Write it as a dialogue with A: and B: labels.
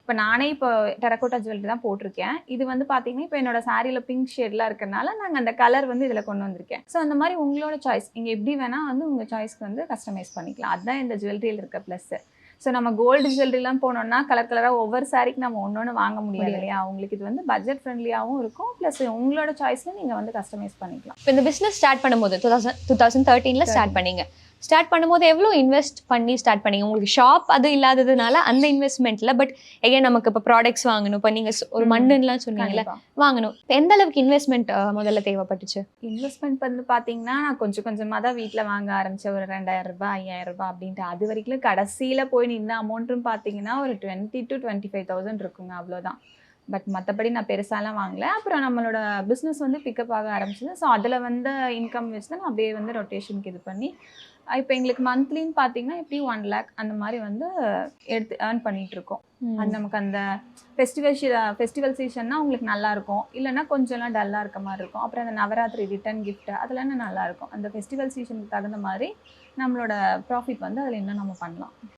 A: இப்போ நானே இப்போ டெரகோட்டா ஜுவல்லரி தான் போட்டிருக்கேன். இது வந்து பார்த்தீங்கன்னா, இப்போ என்னோட சாரியில பிங்க் ஷேட்லாம் இருக்கறனால, நாங்க அந்த கலர் வந்து இதில கொண்டு வந்திருக்கேன். ஸோ அந்த மாரி உங்களோட சாய்ஸ். நீங்க எப்படி வேணா வந்து உங்க சாய்ஸ்க்கு வந்து கஸ்டமைஸ் பண்ணிக்கலாம். அதுதான் இந்த ஜுவல்லரியில இருக்க ப்ளஸ்ஸு. ஸோ நம்ம கோல்டு ஜுவல்லரிலாம் போனோம்னா, கலர் கலரா ஒவ்வொரு சாரிக்கு நம்ம ஒண்ணு வாங்க முடியாது இல்லையா? உங்களுக்கு இது வந்து பட்ஜெட் ஃப்ரெண்ட்லியாவும் இருக்கும். ப்ளஸ் உங்களோட சாய்ஸ்ல நீங்க வந்து கஸ்டமைஸ் பண்ணிக்கலாம்.
B: இப்போ இந்த பிசினஸ் ஸ்டார்ட் பண்ணும்போது 2013ல ஸ்டார்ட் பண்ணீங்க. ஸ்டார்ட் பண்ணும்போது எவ்வளோ இன்வெஸ்ட் பண்ணி ஸ்டார்ட் பண்ணீங்க? உங்களுக்கு ஷாப் அது இல்லாததுனால அந்த இன்வெஸ்ட்மெண்ட்ல பட் எகைன் நமக்கு இப்போ ப்ராடக்ட்ஸ் வாங்கணும். இப்போ நீங்க ஒரு மண்ணுலாம் சொன்னீங்கல்ல, வாங்கணும். எந்த அளவுக்கு இன்வெஸ்ட்மெண்ட் முதல்ல தேவைப்பட்டுச்சு?
A: இன்வெஸ்ட்மெண்ட் வந்து பார்த்தீங்கன்னா, நான் கொஞ்சம் கொஞ்சமா தான் வீட்ல வாங்க ஆரம்பிச்சேன். ஒரு ரூ. 2000 ரூ. 5000 அப்படின்ட்டு. அது வரைக்கும் கடைசியில போய் நின்ன அமௌண்ட்டும் பார்த்தீங்கன்னா, ஒரு 20,000 to 25,000 இருக்குங்க. அவ்வளோதான். பட் மத்தபடி நான் பெருசாலாம் வாங்கல. அப்புறம் நம்மளோட பிசினஸ் வந்து பிக்கப் ஆக ஆரம்பிச்சது. ஸோ அதில வந்த இன்கம் வச்சு தான் நான் அப்படியே வந்து ரொட்டேஷனுக்கு இது பண்ணி, இப்போ எங்களுக்கு மந்த்லின்னு பார்த்தீங்கன்னா, எப்படியும் 1,00,000 அந்த மாரி வந்து எடுத்து ஏர்ன் பண்ணிட்டுருக்கோம். அது நமக்கு அந்த ஃபெஸ்டிவல் சீசன்னா உங்களுக்கு நல்லாயிருக்கும். இல்லைன்னா கொஞ்சம்லாம் டல்லா இருக்க மாரி இருக்கும். அப்புறம் அந்த நவராத்திரி ரிட்டர்ன் கிஃப்ட் அதெல்லாம் நல்லாயிருக்கும். அந்த ஃபெஸ்டிவல் சீசனுக்கு தகுந்த மாரி நம்மளோட ப்ராஃபிட் வந்து அதில இன்னும் நம்ம பண்ணலாம்.